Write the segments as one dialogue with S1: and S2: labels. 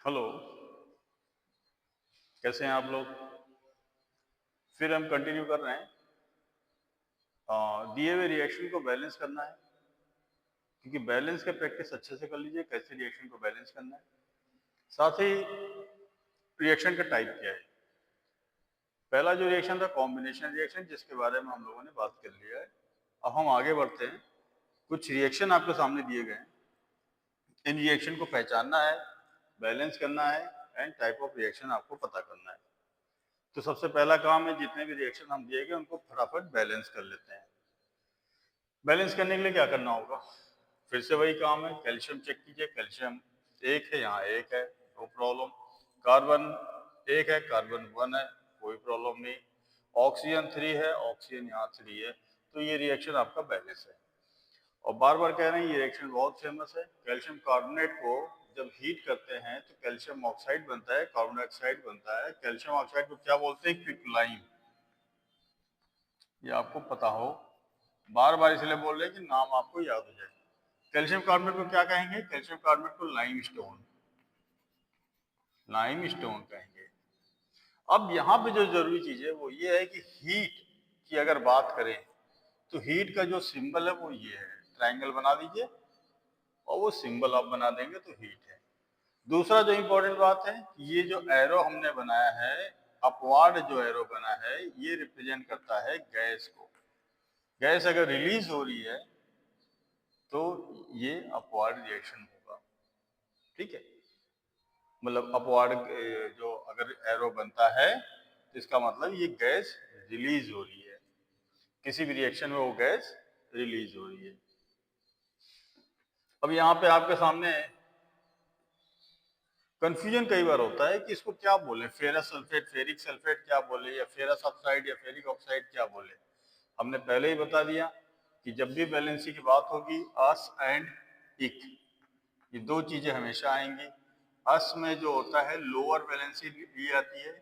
S1: Hello. कैसे हैं आप लोग? फिर हम कंटिन्यू कर रहे हैं। दिए हुए रिएक्शन को बैलेंस करना है, क्योंकि बैलेंस का प्रैक्टिस अच्छे से कर लीजिए, कैसे रिएक्शन को बैलेंस करना है। साथ ही रिएक्शन का टाइप क्या है। पहला जो रिएक्शन था कॉम्बिनेशन रिएक्शन, जिसके बारे में हम लोगों ने बात कर लिया है। अब हम आगे बढ़ते हैं। कुछ रिएक्शन आपके सामने दिए गए हैं, इन रिएक्शन को पहचानना है, बैलेंस करना है एंड टाइप ऑफ रिएक्शन आपको पता करना है। तो सबसे पहला काम है, जितने भी रिएक्शन हम दिए गए उनको फटाफट बैलेंस कर लेते हैं। बैलेंस करने के लिए क्या करना होगा? फिर से वही काम है, कैल्शियम चेक कीजिए। कैल्शियम एक है, यहाँ एक है, नो प्रॉब्लम। कार्बन एक है, कार्बन वन है, कोई प्रॉब्लम नहीं। ऑक्सीजन थ्री है, ऑक्सीजन यहाँ थ्री है। तो ये रिएक्शन आपका बैलेंस है। और बार बार कह रहे हैं, ये रिएक्शन बहुत फेमस है। कैल्शियम कार्बोनेट को जब हीट करते हैं तो कैल्शियम ऑक्साइड बनता है, कार्बन डाइऑक्साइड बनता है। कैल्शियम ऑक्साइड को क्या बोलते हैं? क्विकलाइन। ये आपको पता हो, बार बार इसलिए बोल रहे हैं कि नाम आपको याद हो जाए। कैल्शियम कार्बोनेट को क्या कहेंगे? कैल्शियम कार्बोनेट को लाइमस्टोन, लाइमस्टोन कहेंगे। अब यहाँ पे जो जरूरी चीज है वो ये है कि हीट की अगर बात करें तो हीट का जो सिंबल है वो ये है। ट्रायंगल बना दीजिए और वो सिंबल आप बना देंगे तो हीट है। दूसरा जो इंपॉर्टेंट बात है, ये जो एरो हमने बनाया है, अपवार्ड जो एरो बना है, ये रिप्रेजेंट करता है गैस को। गैस अगर रिलीज हो रही है तो ये अपवार्ड रिएक्शन होगा। ठीक है, मतलब अपवार्ड जो अगर एरो बनता है तो इसका मतलब ये गैस रिलीज हो रही है, किसी भी रिएक्शन में वो गैस रिलीज हो रही है। अब यहाँ पे आपके सामने कंफ्यूजन कई बार होता है कि इसको क्या बोले, फेरस सल्फेट, फेरिक सल्फेट क्या बोले, या फेरस ऑक्साइड या फेरिक ऑक्साइड क्या बोले। हमने पहले ही बता दिया कि जब भी वैलेंसी की बात होगी, अस एंड इक, ये दो चीजें हमेशा आएंगी। अस में जो होता है लोअर वैलेंसी ली जाती है,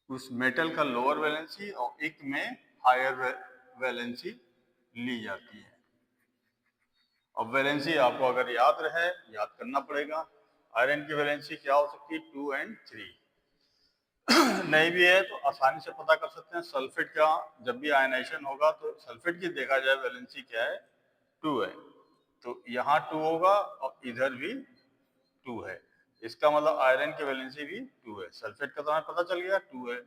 S1: उस मेटल का लोअर वैलेंसी, और इक में हायर वैलेंसी ली जाती है। अब वैलेंसी आपको अगर याद रहे, याद करना पड़ेगा। आयरन की वैलेंसी क्या हो सकती है? 2 एंड 3। नहीं भी है तो आसानी से पता कर सकते हैं। सल्फेट का जब भी आयनाइजेशन होगा तो सल्फेट की देखा जाए वैलेंसी क्या है? 2 है। तो यहाँ 2 होगा और इधर भी 2 है। इसका मतलब आयरन की वैलेंसी भी 2 है। सल्फेट का तो हमें पता चल गया 2 है,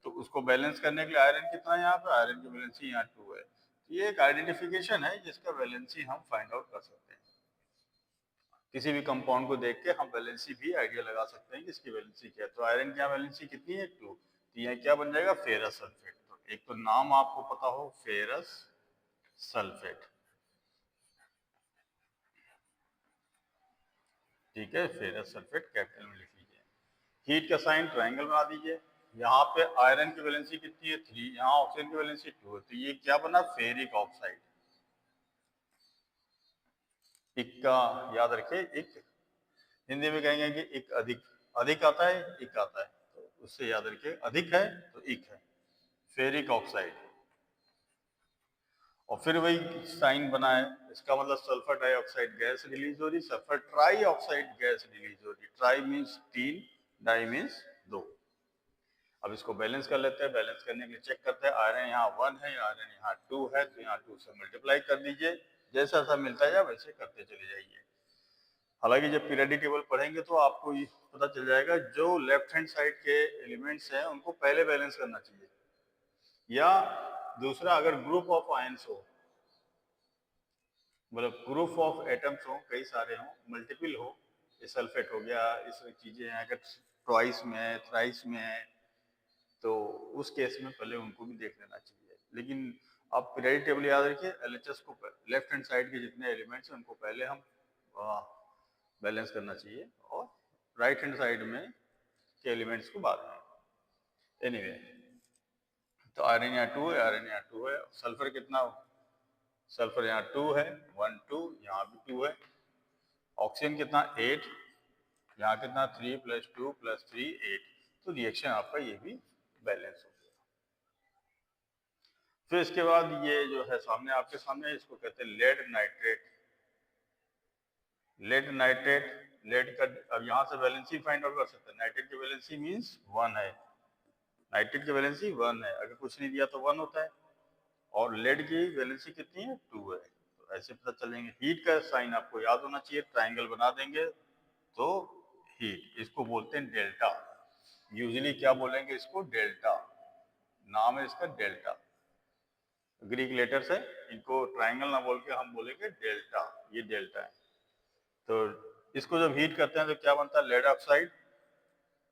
S1: तो उसको बैलेंस करने के लिए आयरन कितना है यहाँ पे? आयरन की वैलेंसी यहाँ 2 है। तो ये एक आइडेंटिफिकेशन है जिसका वैलेंसी हम फाइंड आउट कर सकते हैं। किसी भी कंपाउंड को देख के हम वैलेंसी भी आइडिया लगा सकते हैं कि इसकी वैलेंसी क्या है। तो आयरन की वैलेंसी कितनी है? 2। तो यहाँ क्या बन जाएगा? Ferrous sulphate. तो एक तो नाम आपको पता हो, फेरस सल्फेट। ठीक है, फेरस सल्फेट कैपिटल में लिख लीजिए। हीट का साइन ट्रायंगल बना दीजिए। यहाँ पे आयरन की वैलेंसी कितनी है? 3। यहाँ ऑक्सीजन की वैलेंसी 2 है, तो ये क्या बना? Ferric oxide. इक का याद रखिए, इक हिंदी में कहेंगे कि इक अधिक, अधिक आता है, इक आता है, तो उससे याद रखिए अधिक है तो इक है, फेरिक ऑक्साइड। और फिर वही साइन बनाए, इसका मतलब सल्फर डाइऑक्साइड गैस रिलीज हो रही, sulphur trioxide gas release हो रही। Tri means 3, di means 2। अब इसको बैलेंस कर लेते हैं। बैलेंस करने के लिए चेक करते हैं, आयरन यहाँ 1 है, आयरन यहाँ 2 है, तो यहाँ 2 से मल्टीप्लाई कर दीजिए। जैसा सा मिलता जाए वैसे करते चले जाइए। हालांकि जब पीरियोडिक टेबल पढ़ेंगे तो आपको ये पता चल जाएगा, जो लेफ्ट हैंड साइड के एलिमेंट्स हैं उनको पहले बैलेंस करना चाहिए, या दूसरा अगर ग्रुप ऑफ आयंस हो, मतलब ग्रुप ऑफ एटम्स हो, कई सारे हो, मल्टीपल हो, ये सल्फेट हो गया, इस चीजें हैं, अगर ट्वाइस में है, थ्राइस में है, तो उस केस में पहले उनको भी देख लेना चाहिए। लेकिन आप पीरियोडिक टेबल याद रखिए, एलएचएस को लेफ्ट हैंड साइड के जितने एलिमेंट्स हैं उनको पहले हम बैलेंस करना चाहिए, और राइट हैंड साइड में के एलिमेंट्स को बाद में। एनीवे, तो आयरन यहाँ 2 है, आयरन यहाँ 2 है। सल्फर कितना? सल्फर यहाँ 2 है, 1 2, यहाँ भी 2 है। ऑक्सीजन कितना? 8, यहाँ कितना? 3 + 2 + 3 8। तो रिएक्शन आपका ये भी बैलेंस हो गया। फिर इसके बाद ये जो है सामने आपके सामने, इसको कहते हैं lead nitrate. Lead nitrate lead का अब यहाँ से वैलेंसी फाइंड आउट कर सकते हैं। नाइट्रेट की वैलेंसी मीन्स 1 है, नाइट्रेट की वैलेंसी 1 है, अगर कुछ नहीं दिया तो 1 होता है, और लेड की वैलेंसी कितनी है 2 है। तो ऐसे पता चलेंगे। हीट का साइन आपको याद होना चाहिए, ट्राइंगल बना देंगे तो हीट, इसको बोलते हैं डेल्टा। यूजुअली क्या बोलेंगे इसको, डेल्टा, नाम है इसका डेल्टा, ग्रीक लेटर्स है, इनको ट्राइंगल ना बोल के हम बोलेंगे डेल्टा, ये डेल्टा है। तो इसको जब हीट करते हैं तो क्या बनता है, lead oxide,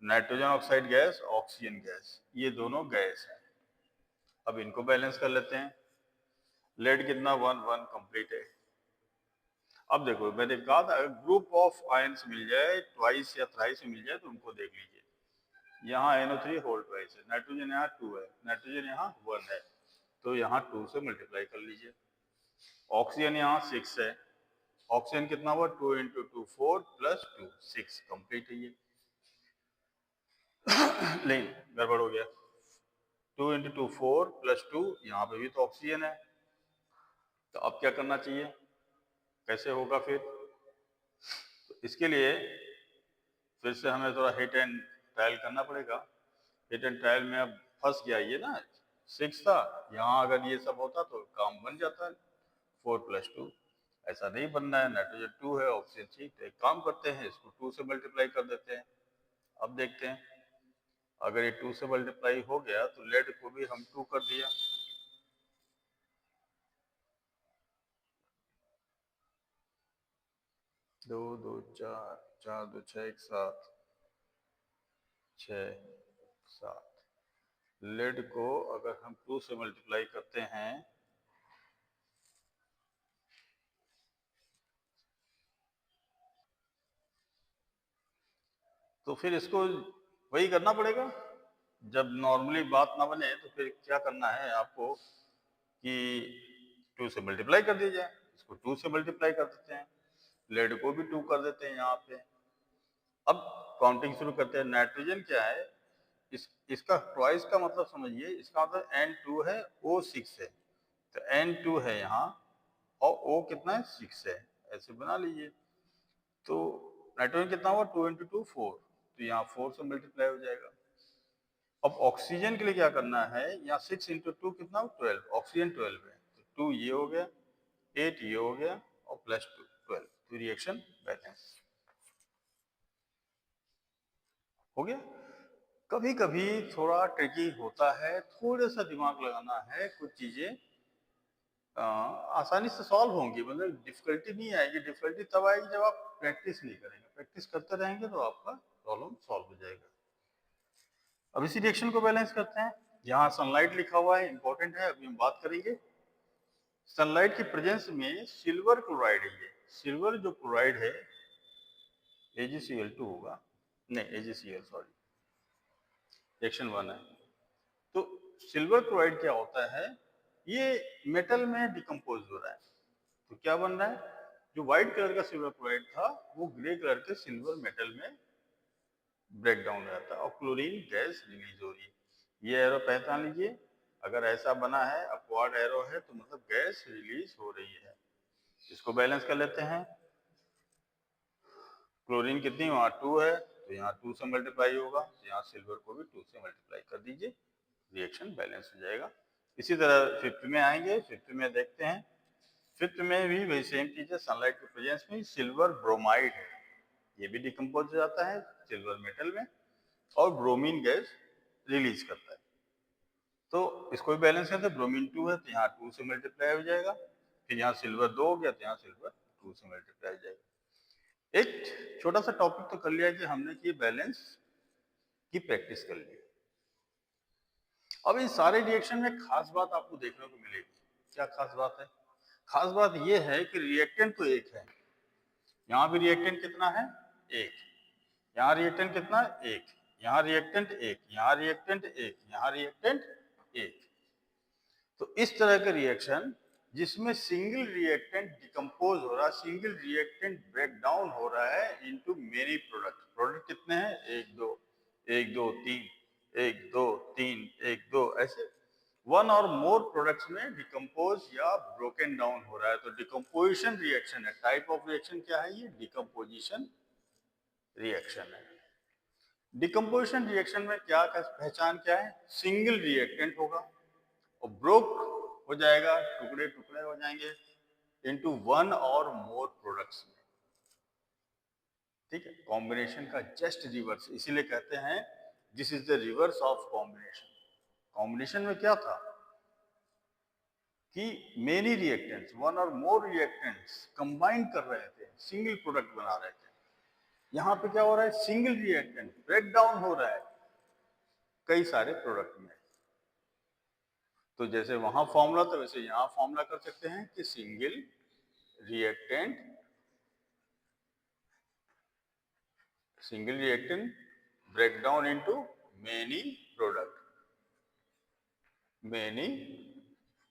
S1: nitrogen oxide gas, oxygen gas, ये दोनों गैस है। अब इनको बैलेंस कर लेते हैं। लेड कितना 1 कंप्लीट है। अब देखो मैंने कहा था ग्रुप ऑफ आयंस मिल जाए ट्वाइस या थ्राइस मिल जाए तो उनको देख लीजिए। यहाँ NO3 होल ट्वाइस है, नाइट्रोजन यहाँ 2 है, नाइट्रोजन यहाँ 1 है, तो यहाँ 2 से मल्टीप्लाई कर लीजिए। ऑक्सीजन यहाँ 6 है, ऑक्सीजन कितना हुआ 2 × 2 4 + 2 6 कंप्लीट है ये। नहीं गड़बड़ हो गया, 2 × 2 4 + 2, यहाँ पे भी तो ऑक्सीजन है। तो अब क्या करना चाहिए, कैसे होगा फिर, तो इसके लिए फिर से हमें थोड़ा हिट एंड ट्रायल करना पड़ेगा। हिट एंड ट्रायल में अब फंस गया ये ना, 6 था, यहाँ अगर ये सब होता तो काम बन जाता है 4 + 2, ऐसा नहीं बनना है। नाइट्रोजन 2 है, ऑक्सीजन 6, तो एक काम करते हैं इसको 2 से मल्टीप्लाई कर देते हैं। अब देखते हैं अगर ये 2 से मल्टीप्लाई हो गया तो लेड को भी हम 2 कर दिया, 2 2 4 4 2 6 1 7 6 7, लेड को अगर हम 2 से मल्टीप्लाई करते हैं तो फिर इसको वही करना पड़ेगा। जब नॉर्मली बात ना बने तो फिर क्या करना है आपको कि 2 से मल्टीप्लाई कर दिया जाए। इसको 2 से मल्टीप्लाई कर देते हैं, लेड को भी 2 कर देते हैं यहाँ पे। अब काउंटिंग शुरू करते हैं। नाइट्रोजन क्या है, इसका ट्वाइस का मतलब समझिए, इसका मतलब N2 है, O6 है, तो N2 है यहाँ और O कितना है 6 है, ऐसे बना लीजिए। तो नाइट्रोजन कितना हुआ 2 × 2 4, तो यहाँ 4 से मल्टीप्लाई हो जाएगा। अब ऑक्सीजन के लिए क्या करना है, यहाँ 6 × 2 कितना 12, ऑक्सीजन 12 है, तो 2 ये हो गया, 8 ये हो गया और +2 12, तो रिएक्शन बैलेंस हो गया। कभी कभी थोड़ा ट्रिकी होता है, थोड़ा सा दिमाग लगाना है, कुछ चीजें आसानी से सॉल्व होंगी, मतलब डिफिकल्टी नहीं आएगी। डिफिकल्टी तब आएगी जब आप प्रैक्टिस नहीं करेंगे, प्रैक्टिस करते रहेंगे तो आपका प्रॉब्लम सॉल्व हो जाएगा। अब इसी रिएक्शन को बैलेंस करते हैं। यहाँ सनलाइट लिखा हुआ है, इंपॉर्टेंट है, अभी हम बात करेंगे। सनलाइट की प्रेजेंस में सिल्वर क्लोराइड है, ये सिल्वर जो क्लोराइड है AgCl2 होगा, नहीं AgCl सॉरी, रिएक्शन 1 है। तो सिल्वर क्लोराइड क्या होता है, ये मेटल में डिकम्पोज हो रहा है, तो क्या बन रहा है, जो व्हाइट कलर का सिल्वर क्लोराइड था वो ग्रे कलर के सिल्वर मेटल में ब्रेक डाउन हो जाता है और क्लोरीन गैस रिलीज हो रही है। ये एरो पहचान लीजिए, अगर ऐसा बना है अपवर्ड एरो है तो मतलब गैस रिलीज हो रही है। इसको बैलेंस कर लेते हैं। क्लोरीन कितनी, वहाँ 2 है, तो यहाँ 2 से मल्टीप्लाई होगा, तो यहाँ सिल्वर को भी 2 से मल्टीप्लाई कर दीजिए, रिएक्शन बैलेंस हो जाएगा। इसी तरह फिफ्थ में आएंगे, फिफ्थ में देखते हैं। फिफ्थ में भी वही सेम चीज है, सनलाइट के प्रेजेंस में सिल्वर ब्रोमाइड है, ये भी डिकम्पोज हो जाता है सिल्वर मेटल में और ब्रोमीन गैस रिलीज करता है। तो इसको भी बैलेंस करते हैं, ब्रोमीन 2 है तो यहाँ 2 से मल्टीप्लाई हो जाएगा, फिर यहाँ सिल्वर 2 हो गया तो यहाँ सिल्वर 2 से मल्टीप्लाई हो जाएगा। एक छोटा सा टॉपिक तो कर लिया कि हमने कि बैलेंस की प्रैक्टिस कर ली। अब इन सारे रिएक्शन में खास बात आपको देखने को मिलेगी। क्या खास बात है, खास बात यह है कि रिएक्टेंट तो एक है, यहाँ भी रिएक्टेंट कितना है, एक, यहाँ रिएक्टेंट कितना है, एक, यहाँ रिएक्टेंट एक, यहाँ रिएक्टेंट एक, यहाँ रिएक्टेंट एक। तो इस तरह के रिएक्शन जिसमें सिंगल रिएक्टेंट डिकम्पोज हो रहा है, सिंगल रिएक्टेंट ब्रेक डाउन हो रहा है इनटू मेनी प्रोडक्ट। प्रोडक्ट कितने हैं, 1 2 1 2 3 1 2 3 1 2, ऐसे वन और मोर प्रोडक्ट्स में डिकम्पोज या ब्रोकन डाउन हो रहा है, तो डिकम्पोजिशन रिएक्शन है। टाइप ऑफ रिएक्शन क्या है ये, डिकम्पोजिशन रिएक्शन है। डिकम्पोजिशन रिएक्शन में क्या पहचान क्या है? सिंगल रिएक्टेंट होगा और ब्रोक हो जाएगा, टुकड़े टुकड़े हो जाएंगे इनटू वन और मोर प्रोडक्ट्स में। ठीक है, कॉम्बिनेशन का जस्ट रिवर्स, इसीलिए कहते हैं this is the reverse of combination. Combination में क्या था कि मेनी रिएक्टेंट्स, वन और मोर रिएक्टेंट्स कंबाइन कर रहे थे, सिंगल प्रोडक्ट बना रहे थे। यहां पे क्या हो रहा है? सिंगल रिएक्टेंट ब्रेक डाउन हो रहा है कई सारे प्रोडक्ट में। तो जैसे वहां फॉर्मूला था वैसे यहां फॉर्मूला कर सकते हैं कि single reactant break down into many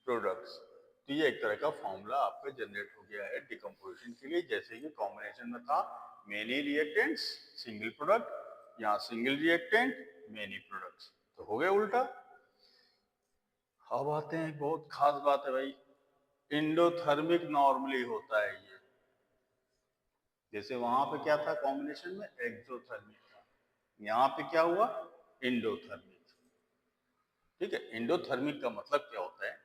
S1: products. तो ये एक तरह का फॉर्मूला आपका जनरेट हो गया है डिकम्पोजिशन के लिए। जैसे कि कॉम्बिनेशन में था मेनी रिएक्टेंट्स सिंगल प्रोडक्ट, यहाँ सिंगल रिएक्टेंट मेनी प्रोडक्ट्स, तो हो गया उल्टा। अब आते हैं, बहुत खास बात है भाई, इंडोथर्मिक नॉर्मली होता है ये। जैसे वहां पे क्या था कॉम्बिनेशन में? एक्सोथर्मिक था, यहाँ पे क्या हुआ? इंडोथर्मिक। ठीक है, इंडोथर्मिक का मतलब क्या होता है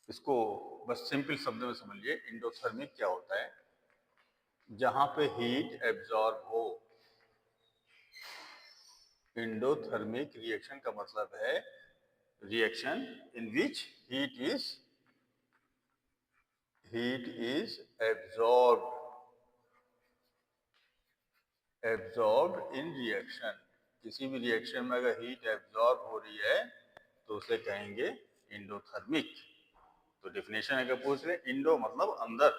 S1: इसको बस सिंपल शब्द में समझिए। इंडोथर्मिक क्या होता है? जहां पे हीट एब्जॉर्ब हो। इंडोथर्मिक रिएक्शन का मतलब है reaction in which heat is absorbed in reaction. किसी भी रिएक्शन में अगर हीट एब्जॉर्ब हो रही है तो उसे कहेंगे इंडोथर्मिक। तो डेफिनेशन अगर पूछ रहे, इंडो मतलब अंदर,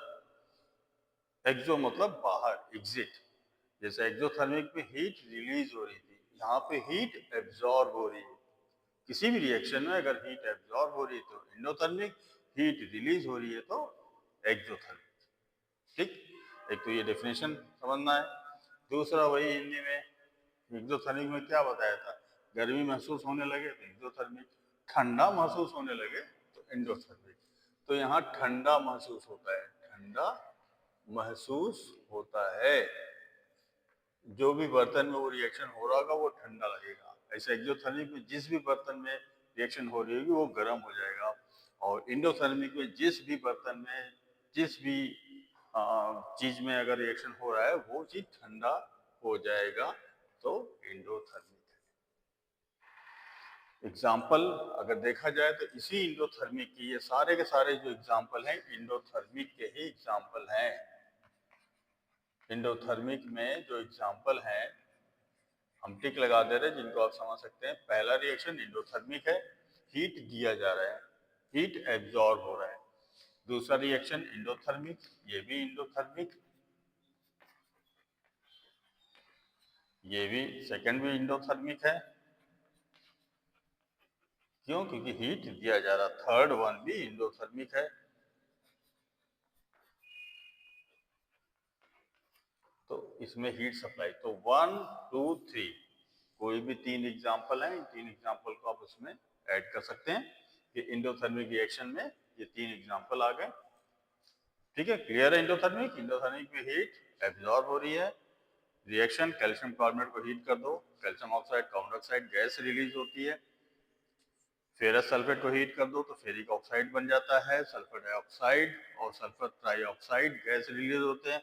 S1: एक्सो मतलब बाहर, एग्जिट। जैसे एक्सोथर्मिक में हीट रिलीज हो रही थी, यहाँ पे हीट एब्जॉर्ब हो रही है। किसी भी रिएक्शन में अगर हीट एब्जॉर्ब हो रही है तो इंडोथर्मिक, हीट रिलीज हो रही है तो एक्सोथर्मिक। ठीक, एक तो ये डेफिनेशन समझना है। दूसरा वही हिंदी में, एक्सोथर्मिक में क्या बताया था? गर्मी महसूस होने लगे तो एक्सोथर्मिक, ठंडा महसूस होने लगे तो एंडोथर्मिक। तो यहाँ ठंडा महसूस होता है, ठंडा महसूस होता है, जो भी बर्तन में वो रिएक्शन हो रहा होगा वो ठंडा लगेगा। ऐसे एक्सोथर्मिक में जिस भी बर्तन में रिएक्शन हो रही होगी वो गर्म हो जाएगा, और इंडोथर्मिक में जिस भी बर्तन में जिस भी चीज में अगर रिएक्शन हो रहा है वो चीज ठंडा हो जाएगा, तो इंडोथर्मिक है। एग्जाम्पल अगर देखा जाए तो इसी इंडोथर्मिक की, ये सारे के सारे जो एग्जाम्पल हैं इंडोथर्मिक के ही एग्जाम्पल हैं। इंडोथर्मिक में जो एग्जाम्पल हैं हम टिक लगा दे रहे हैं जिनको आप समझ सकते हैं। पहला रिएक्शन इंडोथर्मिक है, हीट दिया जा रहा है, हीट एब्जॉर्ब हो रहा है। दूसरा रिएक्शन इंडोथर्मिक, ये भी इंडोथर्मिक, ये भी सेकंड भी इंडोथर्मिक है। क्यों? क्योंकि हीट दिया जा रहा। थर्ड वन भी इंडोथर्मिक है। तो इसमें हीट सप्लाई, तो 1 2 3 कोई भी 3 एग्जाम्पल हैं, इन 3 एग्जाम्पल को आप उसमें ऐड कर सकते हैं कि इंडोथर्मिक रिएक्शन में ये 3 एग्जाम्पल आ गए। ठीक है, क्लियर है? इंडोथर्मिक में हीट एब्जॉर्ब हो रही है, रिएक्शन कैल्शियम कार्बोनेट को हीट कर दो, calcium oxide carbon dioxide gas release होती है। फेरस सल्फेट को हीट कर दो तो फेरिक ऑक्साइड बन जाता है, सल्फर डाइऑक्साइड और सल्फर ट्राइऑक्साइड गैस रिलीज होते हैं।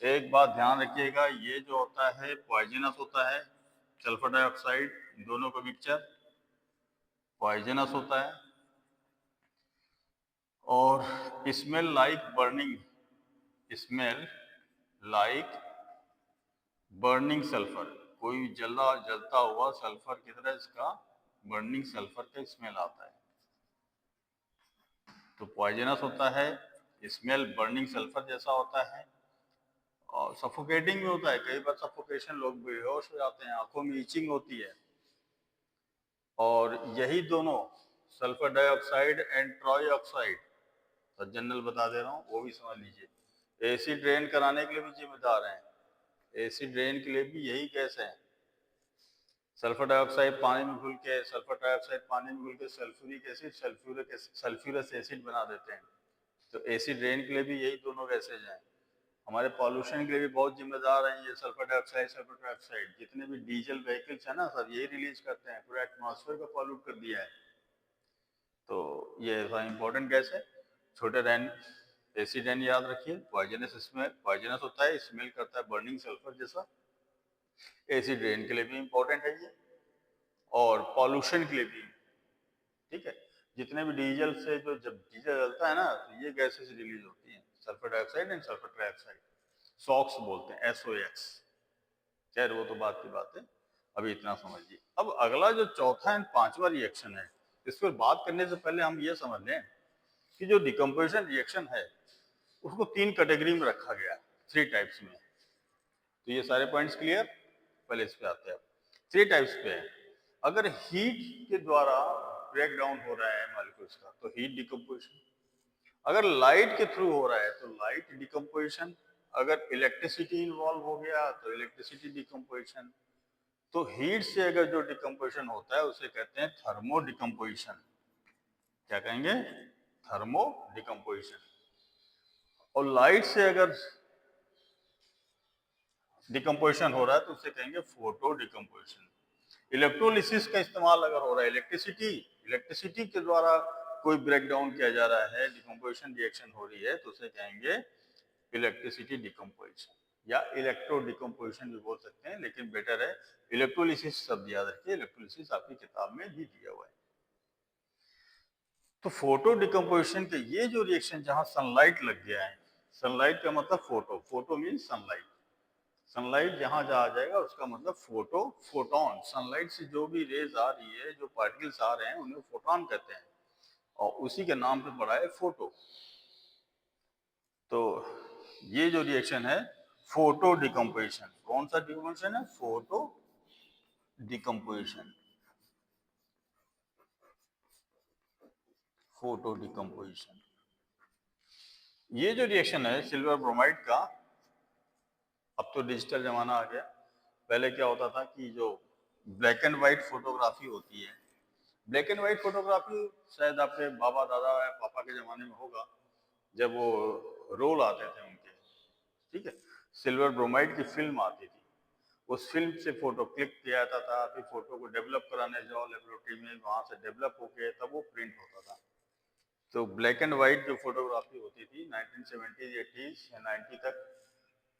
S1: एक बात ध्यान रखिएगा, ये जो होता है पॉइजनस होता है, सल्फर डाइऑक्साइड, दोनों का मिक्सचर पॉइजनस होता है। और स्मेल लाइक बर्निंग सल्फर, कोई जलता हुआ सल्फर की तरह इसका बर्निंग सल्फर का स्मेल आता है, तो पॉइजनस होता है। स्मेल बर्निंग सल्फर जैसा होता है और सफोकेटिंग भी होता है। कई बार सफोकेशन, लोग बेहोश हो जाते हैं, आंखों में ईचिंग होती है। और यही दोनों सल्फर डाइऑक्साइड एंड ट्राइऑक्साइड, तो जनरल बता दे रहा हूँ वो भी समझ लीजिए, एसिड ड्रेन कराने के लिए भी जिम्मेदार हैं। एसिड ड्रेन के लिए भी यही गैस है। सल्फर डाइऑक्साइड पानी में घुल के सल्फ्यूरिक एसिड, सल्फ्यूरस एसिड बना देते हैं। तो एसिड ड्रेन के लिए भी यही दोनों गैसेज हैं। हमारे पॉल्यूशन के लिए भी बहुत जिम्मेदार हैं ये सल्फर डाइऑक्साइड। जितने भी डीजल व्हीकल्स हैं ना, सब यही रिलीज करते हैं, पूरा एटमॉस्फेयर को पॉल्यूट कर दिया है। तो ये इंपॉर्टेंट गैस है। छोटे रैन एसिड रैन याद रखिए, पॉइजनस स्मेल, पॉइजनस होता है, स्मेल करता है बर्निंग सल्फर जैसा। एसिड रेन के लिए भी इंपॉर्टेंट है ये, और पॉल्यूशन के लिए भी। ठीक है, जितने भी डीजल से जो जब डीजल जलता है ना, तो ये गैसेस रिलीज होती हैं, sulphur dioxide and sulphur trioxide, socks बोलते हैं, SOX। खैर वो तो बात की बात है, अभी इतना समझिए। अब अगला जो चौथा एंड पांचवा रिएक्शन है, इस पर बात करने से पहले हम ये समझ लें कि जो डिकम्पोजिशन रिएक्शन है उसको 3 कैटेगरी में रखा गया, 3 टाइप्स में। तो ये सारे पॉइंट्स क्लियर, पहले इस पे आते हैं। 3 टाइप्स पे है। अगर हीट के द्वारा ब्रेक डाउन हो रहा है मॉलिक्यूल्स का तो हीट डिकम्पोजिशन, अगर लाइट के थ्रू हो रहा है तो लाइट डिकम्पोजिशन, अगर इलेक्ट्रिसिटी इन्वॉल्व हो गया तो इलेक्ट्रिसिटी डिकम्पोजिशन। तो हीट से अगर जो डिकम्पोजिशन होता है उसे कहते हैं थर्मो डिकम्पोजिशन। क्या कहेंगे? Thermo decomposition. और लाइट से अगर डिकम्पोजिशन हो रहा है तो उसे कहेंगे फोटो डिकम्पोजिशन। इलेक्ट्रोलिसिस का इस्तेमाल अगर हो रहा है, इलेक्ट्रिसिटी के द्वारा कोई ब्रेक डाउन किया जा रहा है, डिकम्पोजिशन रिएक्शन हो रही है, तो उसे कहेंगे इलेक्ट्रिसिटी डिकम्पोजिशन, या इलेक्ट्रो डिकम्पोजिशन भी बोल सकते हैं, लेकिन बेटर है इलेक्ट्रोलिसिस शब्द याद रखिए, इलेक्ट्रोलिसिस आपकी किताब में ही दिया हुआ है। तो फोटो डिकम्पोजिशन के ये जो रिएक्शन जहां सनलाइट लग गया है, सनलाइट का मतलब photo, photo mean sunlight, sunlight जहां जा जाएगा उसका मतलब फोटो, फोटोन, सनलाइट से जो भी रेज आ रही है, जो पार्टिकल्स आ रहे हैं उन्हें फोटोन कहते हैं, और उसी के नाम पे पड़ा है फोटो। तो ये जो रिएक्शन है फोटो डिकम्पोजिशन, कौन सा डिकम्पोजिशन है? Photo decomposition, photo decomposition. ये जो रिएक्शन है सिल्वर ब्रोमाइड का, अब तो डिजिटल जमाना आ गया, पहले क्या होता था कि जो ब्लैक एंड व्हाइट फोटोग्राफी होती है, ब्लैक एंड व्हाइट फोटोग्राफी शायद आपके बाबा दादा या पापा के जमाने में होगा, जब वो रोल आते थे उनके, ठीक है, सिल्वर ब्रोमाइड की फिल्म आती थी, उस फिल्म से फोटो क्लिक किया जाता था, फिर फोटो को डेवलप कराने जाओ लेबोरेटरी में, वहां से डेवलप होके तब वो प्रिंट होता था। तो ब्लैक एंड व्हाइट जो फोटोग्राफी होती थी 1970s 80s या 90 तक,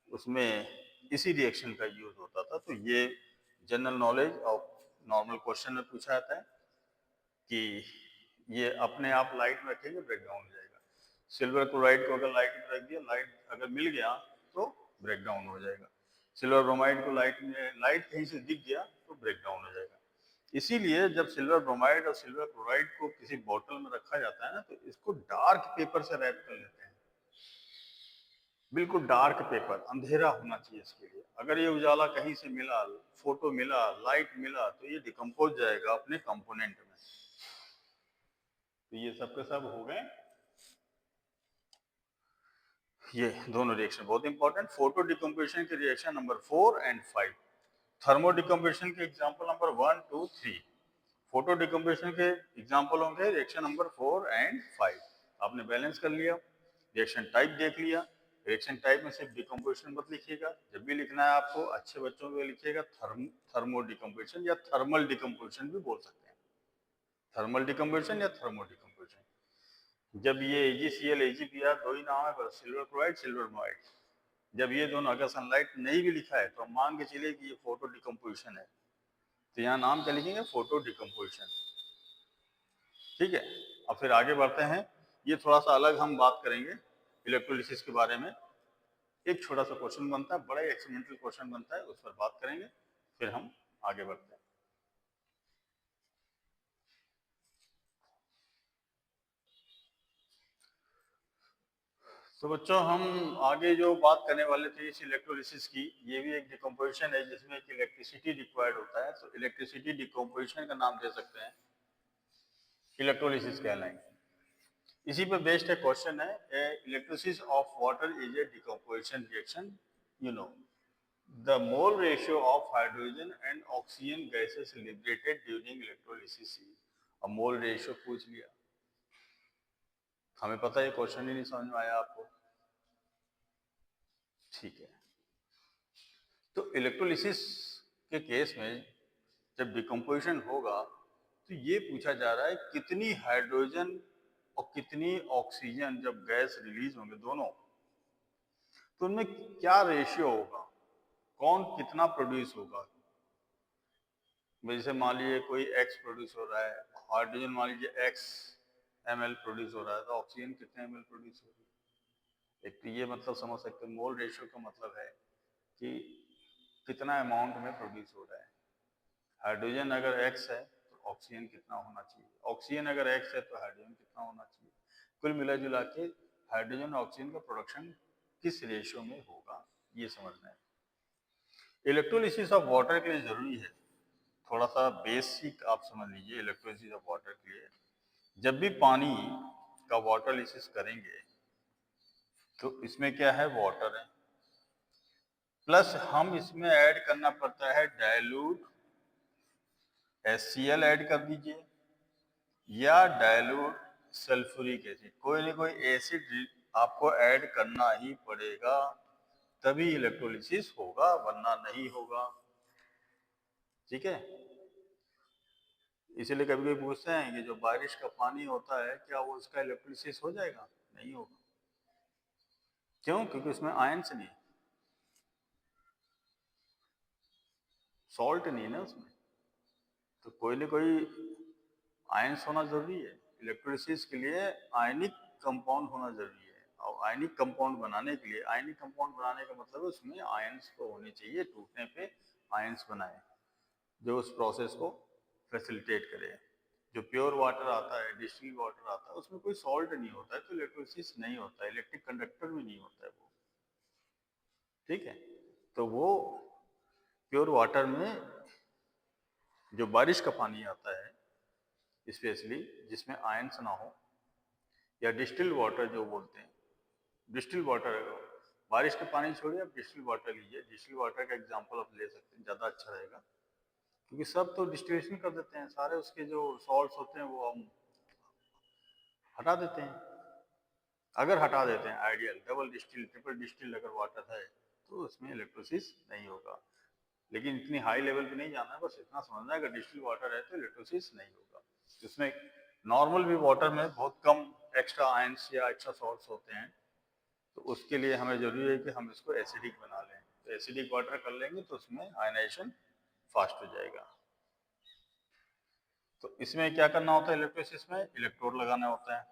S1: उसमें इसी रिएक्शन का यूज होता था। तो ये जनरल नॉलेज और नॉर्मल क्वेश्चन में पूछा जाता है कि ये अपने आप लाइट में रखेंगे ब्रेक डाउन हो जाएगा। सिल्वर क्लोराइड को अगर लाइट में रख दिया, लाइट अगर मिल गया तो ब्रेक डाउन हो जाएगा। सिल्वर ब्रोमाइड को लाइट में, लाइट कहीं से दिख गया तो ब्रेक डाउन हो जाएगा। इसीलिए जब सिल्वर ब्रोमाइड और सिल्वर क्लोराइड को किसी बोतल में रखा जाता है ना, तो इसको डार्क पेपर से रैप कर लेते हैं, बिल्कुल डार्क पेपर, अंधेरा होना चाहिए इसके लिए। अगर ये उजाला कहीं से मिला, फोटो मिला, लाइट मिला, तो ये डिकम्पोज जाएगा अपने कंपोनेंट में। तो ये सब के सब हो गए ये दोनों रिएक्शन, बहुत इंपॉर्टेंट। फोटो डिकम्पोजिशन के reaction number 4 and 5, thermo decomposition के एग्जांपल नंबर 1, 2, 3, फोटो डिकम्पोजिशन के एग्जांपल होंगे रिएक्शन नंबर 4 एंड 5। आपने बैलेंस कर लिया, रिएक्शन टाइप देख लिया। रिएक्शन टाइप में सिर्फ डिकम्पोजिशन मत लिखिएगा, जब भी लिखना है आपको अच्छे बच्चों को लिखिएगा थर्मो डिकम्पोजिशन या थर्मल डिकम्पोजिशन भी बोल सकते हैं, थर्मल डिकम्पोजिशन या थर्मो डिकम्पोजिशन। जब ये AgCl AgBr दो ही नाम है, बस सिल्वर क्लोराइड सिल्वर ब्रोमाइड, जब ये दोनों अगर सनलाइट नहीं भी लिखा है तो हम मान के चलिए कि ये फोटो डिकम्पोजिशन है, तो यहाँ नाम क्या लिखेंगे? Photo decomposition. ठीक है, अब फिर आगे बढ़ते हैं। ये थोड़ा सा अलग हम बात करेंगे इलेक्ट्रोलिसिस के बारे में, एक छोटा सा क्वेश्चन बनता है, बड़ा ही एक्सपेरिमेंटल क्वेश्चन बनता है, उस पर बात करेंगे, फिर हम आगे बढ़ते हैं। तो बच्चों हम आगे जो बात करने वाले थे इस इलेक्ट्रोलिसिस की, ये भी एक डिकम्पोजिशन है जिसमें एक इलेक्ट्रिसिटी रिक्वायर्ड होता है, तो इलेक्ट्रिसिटी डिकम्पोजिशन का नाम दे सकते हैं, इलेक्ट्रोलिसिस कहलाएंगे। इसी पे बेस्ड है क्वेश्चन है, electrolysis of water is a decomposition reaction, you know the mole ratio of hydrogen and oxygen gases liberated during electrolysis is, अब मोल रेशियो पूछ लिया, हमें पता है क्वेश्चन ही नहीं समझ में आया आपको, ठीक है। तो इलेक्ट्रोलिसिस के केस में जब डिकम्पोजिशन होगा तो ये पूछा जा रहा है कितनी हाइड्रोजन और कितनी ऑक्सीजन जब गैस रिलीज होंगे दोनों, तो उनमें क्या रेशियो होगा, कौन कितना प्रोड्यूस होगा। जैसे मान लीजिए कोई एक्स प्रोड्यूस हो रहा है, हाइड्रोजन मान लीजिए एक्स ml प्रोड्यूस हो रहा है, तो ऑक्सीजन कितने ml प्रोड्यूस होगी। एक तो ये मतलब समझ सकते हैं, मोल रेशियो का मतलब है कि कितना अमाउंट में प्रोड्यूस हो रहा है। हाइड्रोजन अगर एक्स है तो ऑक्सीजन कितना होना चाहिए, ऑक्सीजन अगर एक्स है तो हाइड्रोजन कितना होना चाहिए। कुल मिला जुला के हाइड्रोजन और ऑक्सीजन का प्रोडक्शन किस रेशियो में होगा, ये समझना है। इलेक्ट्रोलिसिस ऑफ वाटर के लिए जरूरी है, थोड़ा सा बेसिक आप समझ लीजिए इलेक्ट्रोलिसिस ऑफ वाटर के लिए। जब भी पानी का वाटर लिसिस करेंगे तो इसमें क्या है, वाटर है, प्लस हम इसमें ऐड करना पड़ता है डाइल्यूट HCl ऐड कर दीजिए, या डाइल्यूट सल्फ्यूरिक एसिड, कोई ना कोई एसिड आपको ऐड करना ही पड़ेगा, तभी इलेक्ट्रोलिसिस होगा, वरना नहीं होगा। ठीक है। इसीलिए कभी कभी पूछते हैं कि जो बारिश का पानी होता है क्या वो उसका इलेक्ट्रोलिसिस हो जाएगा, नहीं होगा। क्यों? क्योंकि उसमें आयंस नहीं, सॉल्ट नहीं है ना उसमें, तो कोई ना कोई आयंस होना जरूरी है। इलेक्ट्रोलिसिस के लिए आयनिक कंपाउंड होना जरूरी है, और आयनिक कंपाउंड बनाने के लिए, आयनिक कंपाउंड बनाने का मतलब उसमें आयंस तो होने चाहिए, टूटने पे आयंस बनाए जो उस प्रोसेस को फैसिलिटेट करे। जो प्योर वाटर आता है, डिस्टिल्ड वाटर आता है, उसमें कोई सॉल्ट नहीं होता है, तो इलेक्ट्रोलिसिस नहीं होता है, इलेक्ट्रिक कंडक्टर भी नहीं होता है वो। ठीक है। तो वो प्योर वाटर में जो बारिश का पानी आता है स्पेशली, जिसमें आयंस ना हो, या डिस्टिल्ड वाटर जो बोलते हैं, डिस्टिल्ड वाटर, बारिश का पानी छोड़िए आप डिस्टिल्ड वाटर लीजिए, डिस्टिल्ड वाटर का एग्जांपल आप ले सकते हैं, ज़्यादा अच्छा रहेगा, क्योंकि सब तो डिस्टिलेशन कर देते हैं, सारे उसके जो सॉल्ट्स होते हैं वो हम हटा देते हैं। अगर हटा देते हैं, ideal double distil triple distil अगर वाटर है तो उसमें इलेक्ट्रोसिस नहीं होगा। लेकिन इतनी हाई लेवल पे नहीं जाना है, बस इतना समझना है अगर डिस्टिल वाटर है तो इलेक्ट्रोसिस नहीं होगा। इसमें नॉर्मल भी वाटर में बहुत कम एक्स्ट्रा आयंस या एक्स्ट्रा सॉल्ट्स होते हैं, तो उसके लिए हमें जरूरी है कि हम इसको एसिडिक बना लें। तो एसिडिक वाटर कर लेंगे तो उसमें आयनाइजेशन फास्ट हो जाएगा। तो इसमें क्या करना होता है, इलेक्ट्रोलिसिस में इलेक्ट्रोड लगाना होता है।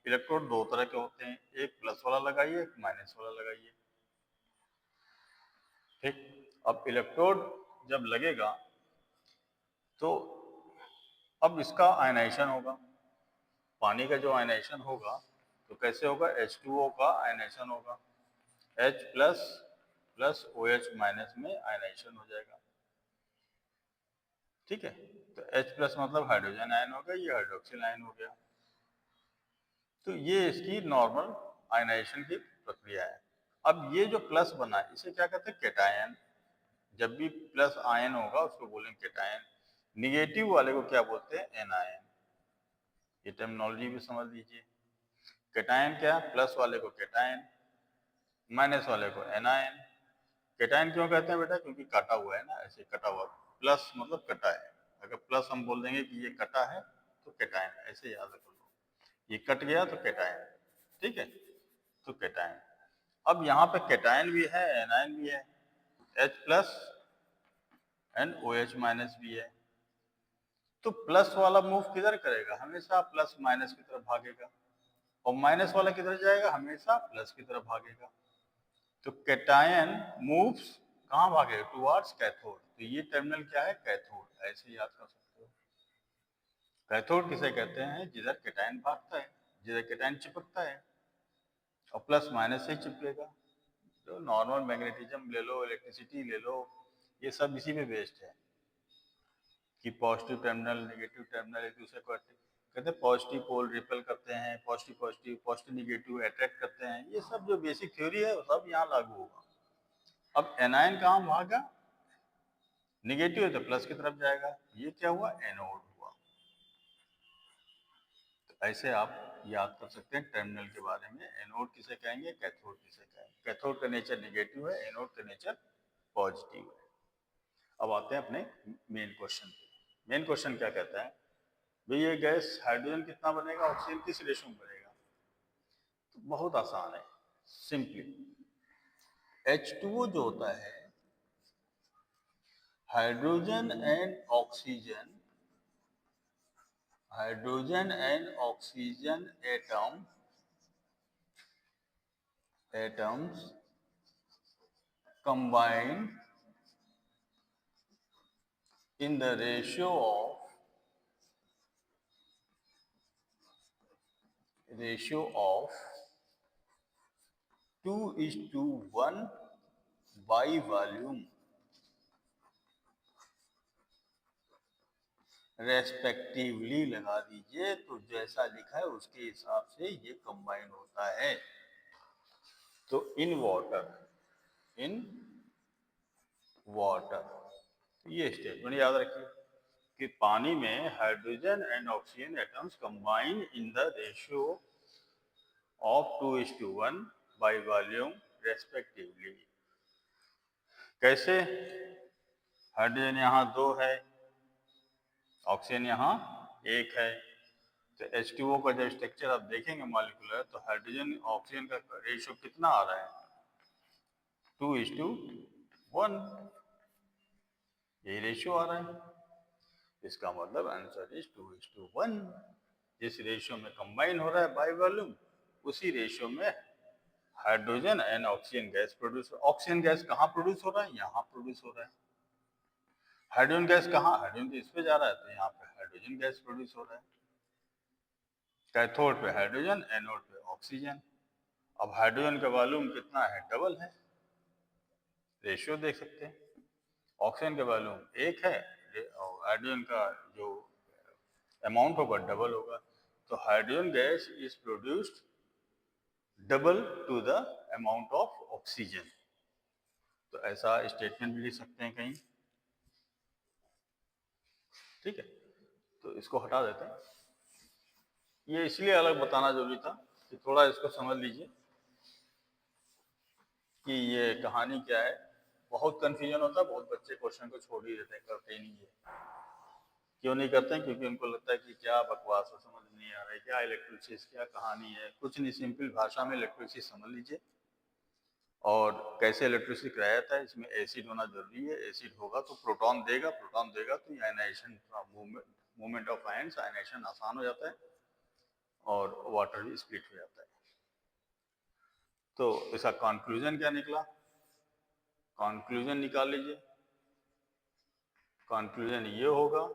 S1: इलेक्ट्रोड दो तरह के होते हैं, एक प्लस वाला लगाइए, एक माइनस वाला लगाइए। ठीक। अब इलेक्ट्रोड जब लगेगा तो अब इसका आयनाइजेशन होगा, पानी का जो आयनाइजेशन होगा तो कैसे होगा, H2O का आयनाइजेशन होगा, H plus plus OH minus में आयनाइजेशन हो जाएगा। ठीक है। तो H प्लस मतलब हाइड्रोजन आयन हो गया, ये हाइड्रोक्सिल आयन हो गया। तो ये इसकी नॉर्मल आयनाइजेशन की प्रक्रिया है। अब ये जो प्लस बना है इसे क्या कहते हैं, कैटायन। जब भी प्लस आयन होगा उसको बोलेंगे कैटायन। निगेटिव वाले को क्या बोलते हैं, एनायन। ये टर्मिनोलॉजी भी समझ लीजिए। कैटायन क्या है, प्लस वाले को कैटायन, माइनस वाले को एनायन। कैटायन क्यों कहते हैं बेटा, क्योंकि काटा हुआ है ना, ऐसे कटा हुआ, प्लस मतलब कटा है। अगर प्लस हम बोल देंगे कि ये कटा है तो कैटायन, ऐसे याद रख लो, ये कट गया तो कैटायन। ठीक है। तो कैटायन, अब यहाँ पे कैटायन भी है एनायन भी है, H plus and OH minus भी है। तो प्लस वाला मूव किधर करेगा, हमेशा प्लस माइनस की तरफ भागेगा, और माइनस वाला किधर जाएगा, हमेशा प्लस की तरफ भागेगा। तो कैटायन मूव्स कहाँ भागेगा, टुवर्ड्स कैथोड। तो ये टर्मिनल क्या है, कैथोड, ऐसे याद कर सकते हो। कैथोड किसे कहते हैं, जिधर कैटायन भागता है, जिधर कैटायन चिपकता है, और प्लस माइनस से ही चिपकेगा। जो नॉर्मल मैग्नेटिज्म ले लो, इलेक्ट्रिसिटी ले लो, ये सब इसी पे बेस्ड है कि पॉजिटिव टर्मिनल नेगेटिव टर्मिनल एक दूसरे को कहते हैं, पॉजिटिव पोल रिपेल करते हैं, positive positive positive negative attract करते हैं। ये सब जो बेसिक थ्योरी है वो सब यहाँ लागू होगा। अब एनायन कहाँ भागा, निगेटिव है तो प्लस की तरफ जाएगा, ये क्या हुआ, एनोड हुआ। तो ऐसे आप याद कर सकते हैं टर्मिनल के बारे में। एनोड किसे कहेंगे, कैथोड किसे कहेंगे। कैथोड का नेचर नेगेटिव है, एनोड का नेचर पॉजिटिव है। अब आते हैं अपने मेन क्वेश्चन पे। मेन क्वेश्चन क्या कहता है, भाई ये गैस हाइड्रोजन कितना बनेगा, ऑक्सीजन किस रेशो में बनेगा। तो बहुत आसान है, सिंपली H2O जो होता है, hydrogen and oxygen, hydrogen and oxygen atoms combined in the ratio of 2:1 by volume respectively लगा दीजिए, तो जैसा लिखा है उसके हिसाब से ये कंबाइन होता है। तो इन वाटर ये स्टेटमेंट याद रखिए कि पानी में hydrogen and oxygen atoms combine in the ratio of 2:1 by volume respectively. कैसे, हाइड्रोजन यहाँ 2 है, ऑक्सीजन यहाँ 1 है। तो H2O का जब स्ट्रक्चर आप देखेंगे मॉलिक्यूलर, तो हाइड्रोजन ऑक्सीजन का रेशियो कितना आ रहा है, 2:1, यही रेशियो आ रहा है। इसका मतलब आंसर इज 2:1। जिस रेशियो में कंबाइन हो रहा है बाय वॉल्यूम, उसी रेशियो में hydrogen and oxygen gas produce. Oxygen gas कहाँ प्रोड्यूस हो रहा है, यहाँ प्रोड्यूस हो रहा है। हाइड्रोजन गैस कहाँ, हाइड्रोजन तो इस पे जा रहा है, तो यहाँ पे हाइड्रोजन गैस प्रोड्यूस हो रहा है। कैथोड पे हाइड्रोजन, एनोड पे ऑक्सीजन। अब हाइड्रोजन का वॉल्यूम कितना है, डबल है, रेशियो देख सकते हैं। ऑक्सीजन का वॉल्यूम 1 है और हाइड्रोजन का जो अमाउंट होगा डबल होगा। तो hydrogen gas is produced double two the amount of oxygen. तो ऐसा स्टेटमेंट भी लिख सकते हैं कहीं, ठीक है। तो इसको हटा देते हैं, ये इसलिए अलग बताना जरूरी था कि थोड़ा इसको समझ लीजिए कि ये कहानी क्या है। बहुत कंफ्यूजन होता है, बहुत बच्चे क्वेश्चन को छोड़ ही देते हैं, करते ही नहीं है। क्यों नहीं करते हैं, क्योंकि उनको लगता है कि क्या बकवास है, समझ नहीं आ रहा है, क्या इलेक्ट्रोलिसिस, क्या कहानी है। कुछ नहीं, सिंपल भाषा में इलेक्ट्रोलिसिस समझ लीजिए। और कैसे इलेक्ट्रोलिसिस कराया जाता है, इसमें एसिड होना जरूरी है। एसिड होगा तो प्रोटॉन देगा, प्रोटॉन देगा तो ionisation movement of ions, ionisation आसान हो जाता है और वाटर भी स्प्लिट हो जाता है। तो इसका कंक्लूजन क्या निकला, कंक्लूजन निकाल लीजिए। कंक्लूजन ये होगा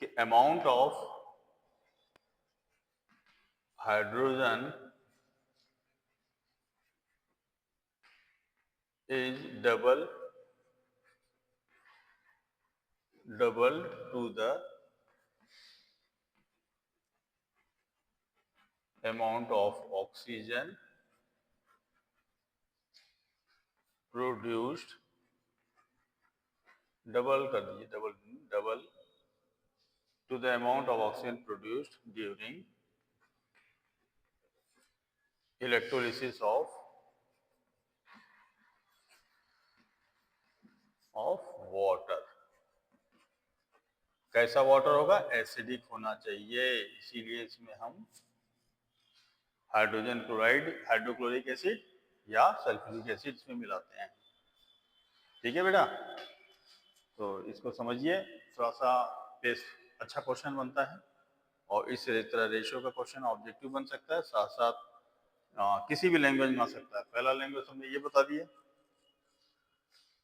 S1: कि amount of hydrogen is double to the amount of oxygen produced, double कर दीजिए, double to the amount of oxygen produced during electrolysis of water। कैसा वाटर होगा, एसिडिक होना चाहिए, इसीलिए इसमें हम हाइड्रोजन क्लोराइड, हाइड्रोक्लोरिक एसिड या सल्फ्यूरिक एसिड इसमें मिलाते हैं। ठीक है बेटा, तो इसको समझिए, थोड़ा सा पेस अच्छा क्वेश्चन बनता है। और इस तरह रेशियो का क्वेश्चन ऑब्जेक्टिव बन सकता है, साथ साथ किसी भी लैंग्वेज में आ सकता है। पहला लैंग्वेज हमने ये बता दिया,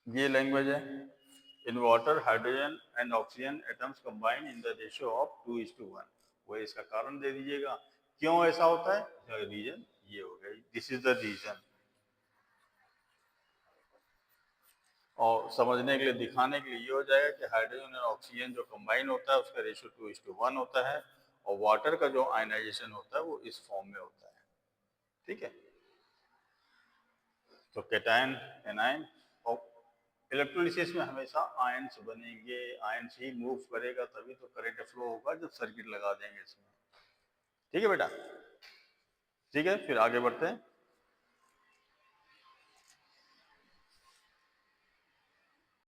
S1: ये लैंग्वेज है। In water hydrogen and oxygen atoms combine in the ratio of 2:1। वो इसका कारण दे दीजिएगा, क्यों ऐसा होता है, रीजन ये हो गया, दिस इज द रीजन। और समझने के लिए, दिखाने के लिए ये हो जाएगा कि हाइड्रोजन और ऑक्सीजन जो कंबाइन होता है उसका रेशियो 2:1 होता है, और वाटर का जो आयनाइजेशन होता है वो इस फॉर्म में होता है। ठीक है, तो कैटायन एनायन और इलेक्ट्रोलिसिस में हमेशा आयंस बनेंगे, आयंस ही मूव करेगा तभी तो करंट फ्लो होगा जब सर्किट लगा देंगे इसमें। ठीक है बेटा, ठीक है, फिर आगे बढ़ते हैं।